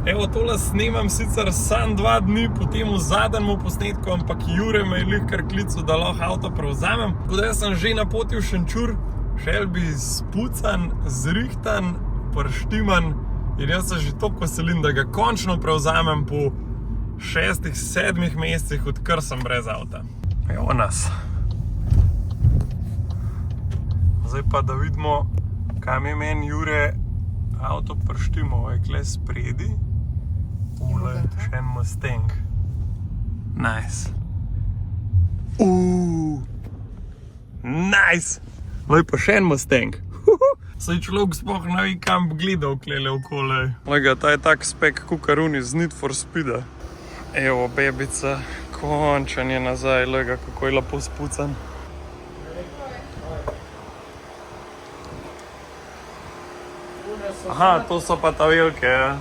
Evo, tole snemam sicer sam 2 dni po temu zadnjemu posnetku, ampak Jure me je lihkar klical, da lahko avto prevzamem. Tako da jaz sem že na poti v Šenčur, Shelby spucan, zrihtan, prštiman in jaz se že toliko veselim, da ga končno prevzamem po 6-7 mesecih, odkar sem brez avta. Evo nas. Zdaj pa da vidimo, kam je meni Jure avto prštimo, je kle spredi. Tole še en Mustang. Nice. Nice. Lej pa še en Mustang. Saj človek sploh ne ve, kam bi gledal klele okoli. Lega, ta je tak spek kukaruni z Need for Speeda. Evo, bebica, končan je nazaj, lega, kako je lepo spucan. Aha, to so pa ta velike, ja.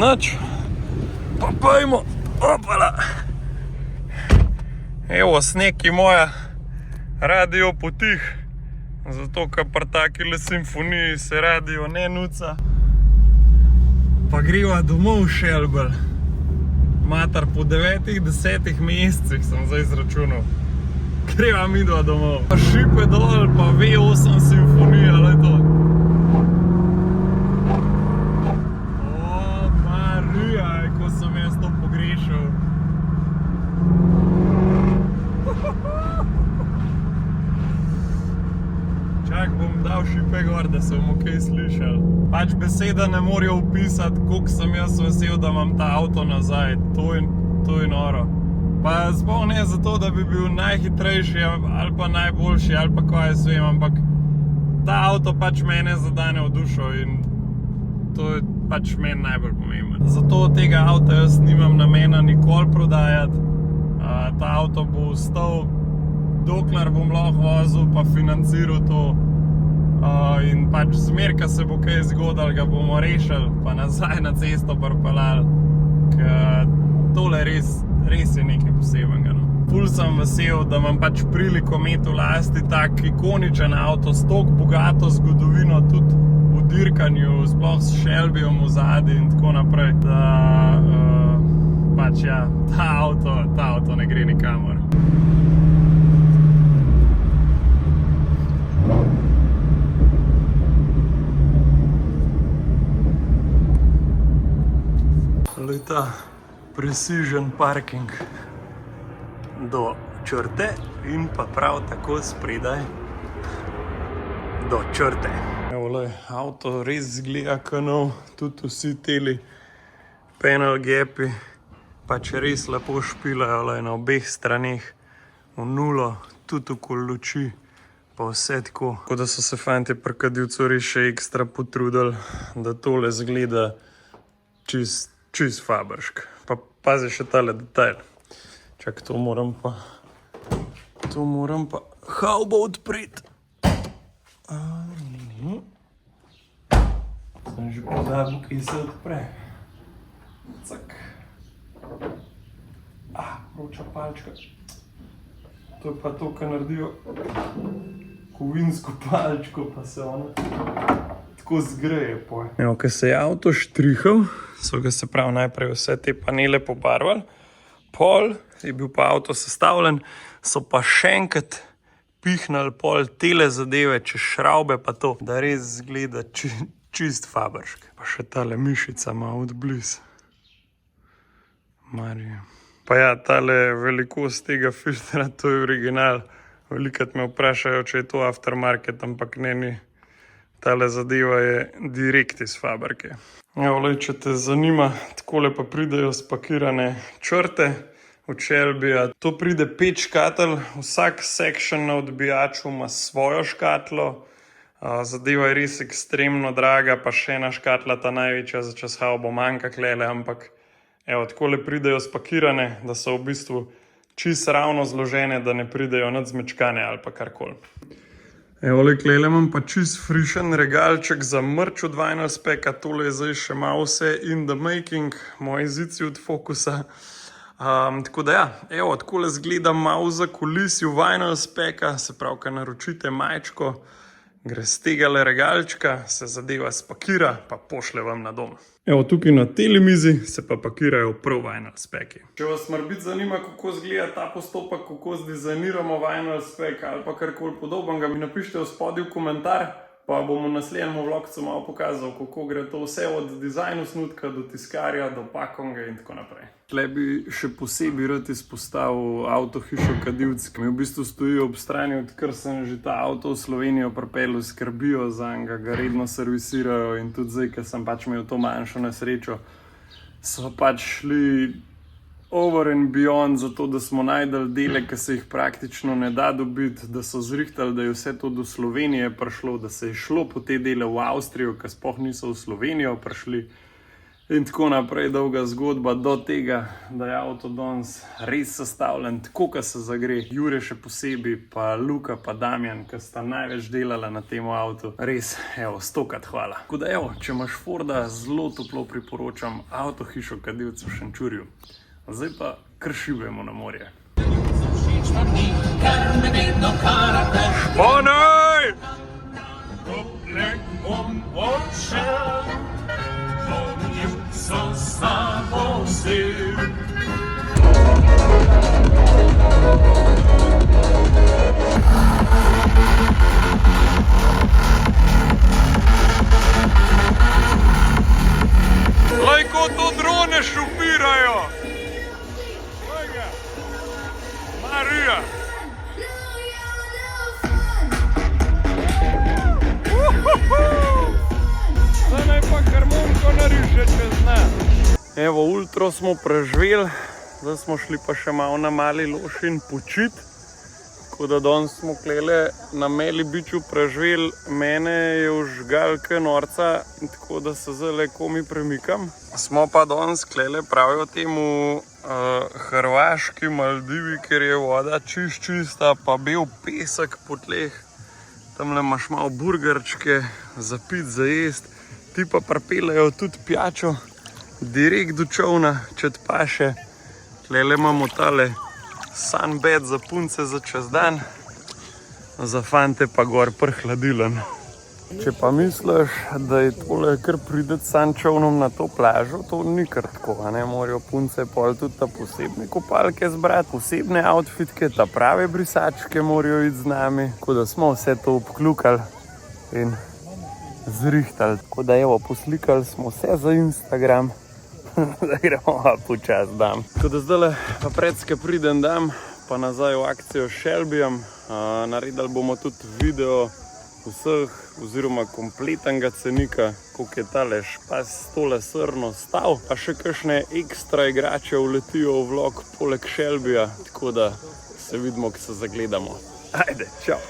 Nič, pa pojmo, opala. Evo, sneg je moja radio potih, zato ker pri takile simfoniji se radio ne nuca. Pa greva domov Shelby. Matar, po 9-10 mesecih sem zdaj izračunal. Greva midva domov. Pa šipe dol, pa V8 simfonija, le to. O, Marija, ko sem jaz to pogrešal. Čak, bom dal šipe gor, da se bomo kaj slišali. Pač beseda ne morajo opisati, koliko sem jaz vesel, da imam ta avto nazaj. To je noro. Pa sploh ne zato, da bi bil najhitrejši ali pa najboljši ali pa kaj jaz vem, ampak ta avto pač mene zadane v dušo in to je pač meni najbolj pomembno. Zato tega avta jaz nimam namena nikoli prodajati. Ta avto bo ostal, dokler bom lahko vozil pa financiral to. In pač zmer, ko se bo kaj zgodilo, ga bomo rešili, pa nazaj na cesto pripeljali. Ker tole res je nekaj posebenega. Ful sem vesel, da imam pač priliko imeti v lasti tak ikoničen avto s toliko bogato zgodovino, tudi v dirkanju, sploh s Shelbyjem v zadnji in tako naprej. Da pač ja, ta avto ne gre nikamor. Ta precision parking do črte in pa prav tako spredaj do črte. Evo, avto res zgleda kot nov, tudi vsi teli panel gapi pač res lepo špilajo na obeh straneh v nulo, tudi okoli luči, pa vse tako. Tako da so se fantje pri kadilcu res še ekstra potrudili, da tole zgleda čist fabršk. Pa pazi še tale detajl. Čak, to moram pa havbo odpreti. Sem že pozabil, kaj se odpre. Cak. Vroča palčka. To je pa to, kar naredijo kovinsko palčko, pa se ona tako zgreje. Evo, ko se je avto štrihal, so ga se prav najprej vse te panele pobarvali, pol je bil pa avto sestavljen, so pa še enkrat pihnali pol tele zadeve čez šraube pa to, da res zgleda čist fabršk. Pa še tale mišica ima odbliz. Marija. Pa ja, tale velikost tega filtra, to je original. Velikrat me vprašajo, če je to aftermarket, ampak ni. Tale zadeva je direkt iz fabrike. Evo, če te zanima, takole pa pridejo spakirane črte od Shelbyja. To pride 5 škatel, vsak section na odbijaču ima svojo škatlo. Zadeva je res ekstremno draga, pa še ena škatla, ta največja za čez havbo manjka klele, ampak evo, takole pridejo spakirane, da so v bistvu čist ravno zložene, da ne pridejo nič zmečkane ali pa karkoli. Evo, klele imam pa čist frišen regalček za mrč od Vinyl Specka, tole je zdaj še malo vse in the making, moji zici od Focusa. Tako da ja, evo, takole zgleda malo za kulisi v Vinyl Specka, se pravi, ko naročite majčko, gre z tegale regalčka, se zadeva spakira, pa pošle vam na dom. Evo, tukaj na teli mizi se pa pakirajo prav Vinyl Specki. Če vas morbiti zanima, kako zgleda ta postopek, kako zdizajniramo Vinyl Speck ali pa karkoli podobnega, mi napišite v spodaj v komentar, pa bom v naslednjem vlogcu malo pokazal, kako gre to vse od dizajnu snutka do tiskarja, do pakonga in tako naprej. Tle bi še posebej rad izpostavil avtohišo Kadivc, ki mi v bistvu stoji ob strani, odkar sem že ta avto v Slovenijo pripeljal, skrbijo za njega, ga redno servisirajo in tudi zdaj, ker sem pač imel to manjšo nesrečo, so pač šli over and beyond za to, da smo najdel dele, ki se jih praktično ne da dobiti, da so zrihtali, da je vse to do Slovenije prišlo, da se je šlo po te dele v Avstrijo, ki sploh niso v Slovenijo prišli. In tako naprej, dolga zgodba do tega, da je avto danes res sestavljen, tako kot se zagre. Jure še posebej, pa Luka, pa Damjan, ki sta največ delala na tem avtu. Res, evo, 100-krat hvala. Tako da evo, če imaš Forda, zelo toplo priporočam avtohišo Kadivc v Šenčurju. Zdaj pa kar šibujemo na morje. Šponaj! Lajko to drone šupirajo! Marija! Zdaj naj pa harmoniko nariše, če zna. Evo, ultro smo preživeli, zdaj smo šli pa še malo na Mali Lošinj počit. Tako da danes smo klele na Meli Biču preživeli, mene je užgal kaj norca, tako da se zdaj komi premikam. Smo pa danes klele pravijo temu hrvaški Maldivi, kjer je voda čista, pa bel pesek po tleh. Tamle imaš malo burgerčke za pit, za jest. Ti pa pripeljajo tudi pijačo direkt do čovna, če te paše. Tlele imamo tale sunbed za punce za čez dan, za fante pa gor prhladilen. Če pa misliš, da je tole kar prideti sam čovnom na to plažo, to ni kar tako, ne morajo punce pol tudi ta posebne kopalke zbrati, posebne outfitke, ta prave brisačke morajo iti z nami, tako da smo vse to obklukali in zrihtali. Tako da evo, poslikali smo vse za Instagram, da gremo pa počas dam. Tako da zdaj pa predske pridem dam, pa nazaj v akcijo s Shelbyjem, naredili bomo tudi video vseh oziroma kompletnega cenika, koliko je tale špas tole srno stal, pa še kakšne ekstra igrače uletijo v vlog poleg Shelbyja, tako da se vidimo, ko se zagledamo. Ajde, čau!